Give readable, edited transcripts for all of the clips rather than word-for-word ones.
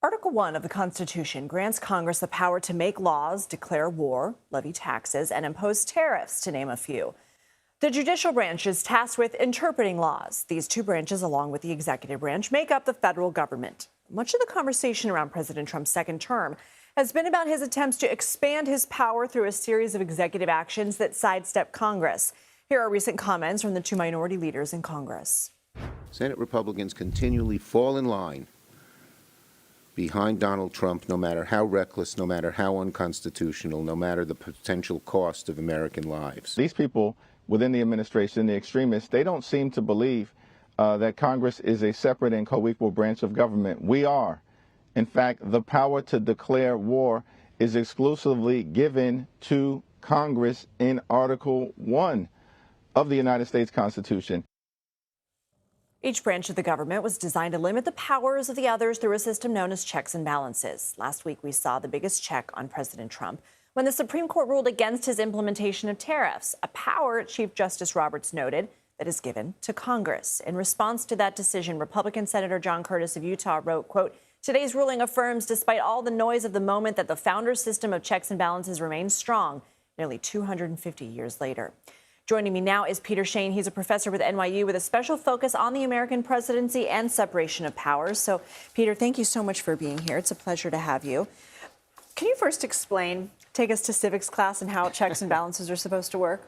Article 1 of the Constitution grants Congress the power to make laws, declare war, levy taxes, and impose tariffs, to name a few. The judicial branch is tasked with interpreting laws. These two branches, along with the executive branch, make up the federal government. Much of the conversation around President Trump's second term has been about his attempts to expand his power through a series of executive actions that sidestep Congress. Here are recent comments from the two minority leaders in Congress. Senate Republicans continually fall in line behind Donald Trump, no matter how reckless, no matter how unconstitutional, no matter the potential cost of American lives. These people within the administration, the extremists, they don't seem to believe that Congress is a separate and co-equal branch of government. We are. In fact, the power to declare war is exclusively given to Congress in Article 1 of the United States Constitution. Each branch of the government was designed to limit the powers of the others through a system known as checks and balances. Last week, we saw the biggest check on President Trump when the Supreme Court ruled against his implementation of tariffs, a power, Chief Justice Roberts noted, that is given to Congress. In response to that decision, Republican Senator John Curtis of Utah wrote, quote, "Today's ruling affirms, despite all the noise of the moment, that the founder's system of checks and balances remains strong nearly 250 years later." Joining me now is Peter Shane. He's a professor with NYU with a special focus on the American presidency and separation of powers. So, Peter, thank you so much for being here. It's a pleasure to have you. Can you first take us to civics class and how checks and balances are supposed to work?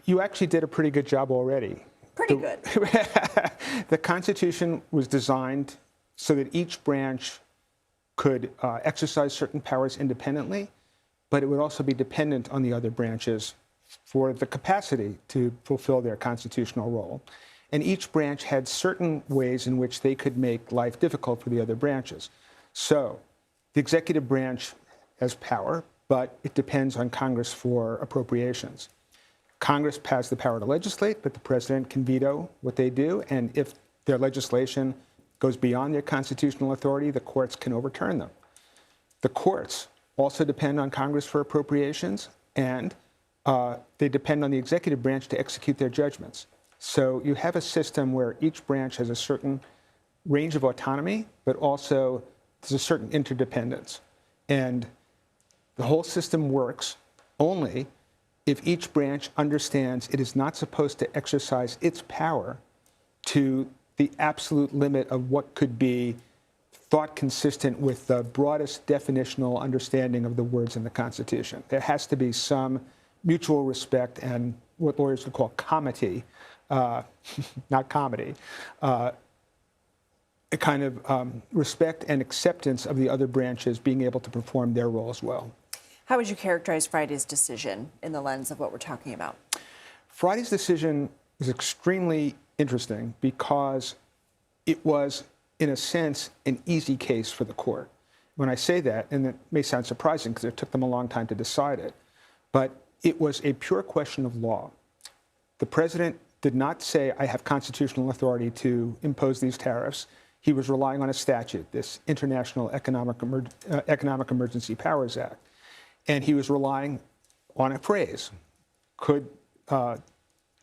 You actually did a pretty good job already. Pretty good. The Constitution was designed so that each branch could exercise certain powers independently, but it would also be dependent on the other branches for the capacity to fulfill their constitutional role. And each branch had certain ways in which they could make life difficult for the other branches. So the executive branch has power, but it depends on Congress for appropriations. Congress has the power to legislate, but the president can veto what they do. And if their legislation goes beyond their constitutional authority, the courts can overturn them. The courts also depend on Congress for appropriations, and they depend on the executive branch to execute their judgments. So you have a system where each branch has a certain range of autonomy, but also there's a certain interdependence. And the whole system works only if each branch understands it is not supposed to exercise its power to the absolute limit of what could be thought consistent with the broadest definitional understanding of the words in the Constitution. There has to be some mutual respect and what lawyers would call comity, not comedy, a kind of respect and acceptance of the other branches being able to perform their role as well. How would you characterize Friday's decision in the lens of what we're talking about? Friday's decision is extremely interesting because it was, in a sense, an easy case for the court. When I say that, and it may sound surprising because it took them a long time to decide it, but it was a pure question of law. The president did not say, I have constitutional authority to impose these tariffs. He was relying on a statute, this International Economic Emergency Powers Act. And he was relying on a phrase. Could the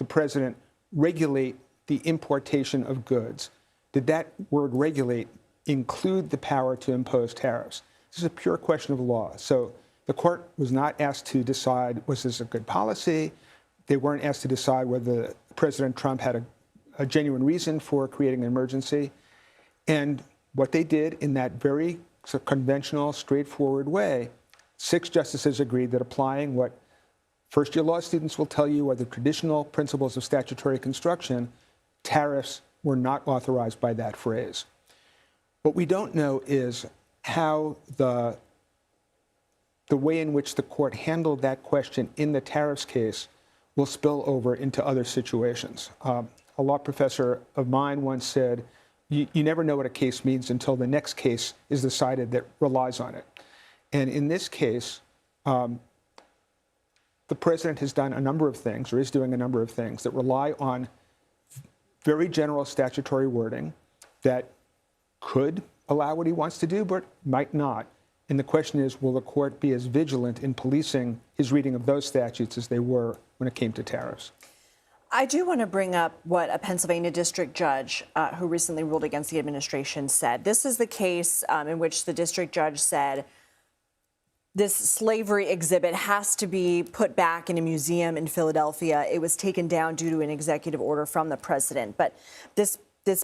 president regulate the importation of goods? Did that word regulate include the power to impose tariffs? This is a pure question of law. So the court was not asked to decide, was this a good policy? They weren't asked to decide whether President Trump had a genuine reason for creating an emergency. And what they did in that very conventional, straightforward way, 6 justices agreed that applying what first-year law students will tell you are the traditional principles of statutory construction, tariffs were not authorized by that phrase. What we don't know is how the way in which the court handled that question in the tariffs case will spill over into other situations. A law professor of mine once said, you never know what a case means until the next case is decided that relies on it. And in this case, the president has done a number of things, or is doing a number of things, that rely on very general statutory wording that could allow what he wants to do, but might not. And the question is, will the court be as vigilant in policing his reading of those statutes as they were when it came to tariffs? I do want to bring up what a Pennsylvania district judge who recently ruled against the administration said. This is the case in which the district judge said this slavery exhibit has to be put back in a museum in Philadelphia. It was taken down due to an executive order from the president. But this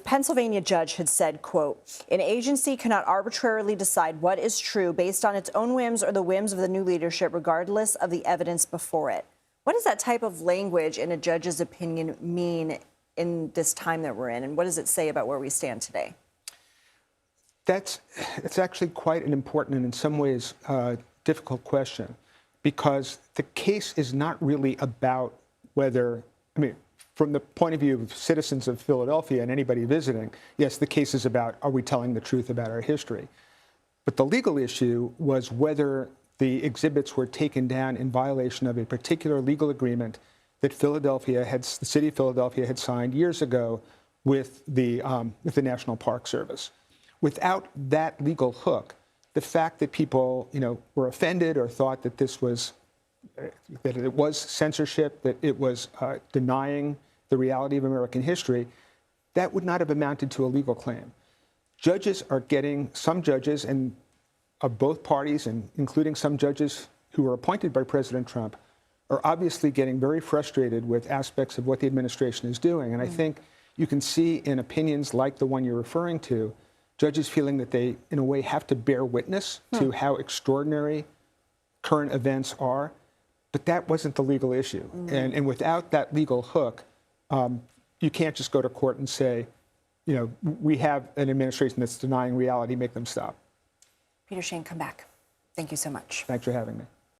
Pennsylvania judge had said, quote, an agency cannot arbitrarily decide what is true based on its own whims or the whims of the new leadership, regardless of the evidence before it. What does that type of language in a judge's opinion mean in this time that we're in? And what does it say about where we stand today? It's actually quite an important and in some ways difficult question, because the case is not really about whether, I mean, from the point of view of citizens of Philadelphia and anybody visiting, yes, the case is about, are we telling the truth about our history? But the legal issue was whether the exhibits were taken down in violation of a particular legal agreement that the city of Philadelphia had signed years ago with the National Park Service. Without that legal hook, the fact that people, were offended or thought that this was, that it was censorship, that it was denying the reality of American history, that would not have amounted to a legal claim. Some judges and of both parties, and including some judges who were appointed by President Trump, are obviously getting very frustrated with aspects of what the administration is doing. And I think you can see in opinions like the one you're referring to, judges feeling that they, in a way, have to bear witness to how extraordinary current events are. But that wasn't the legal issue. And without that legal hook, you can't just go to court and say, we have an administration that's denying reality, make them stop. Peter Shane, come back. Thank you so much. Thanks for having me.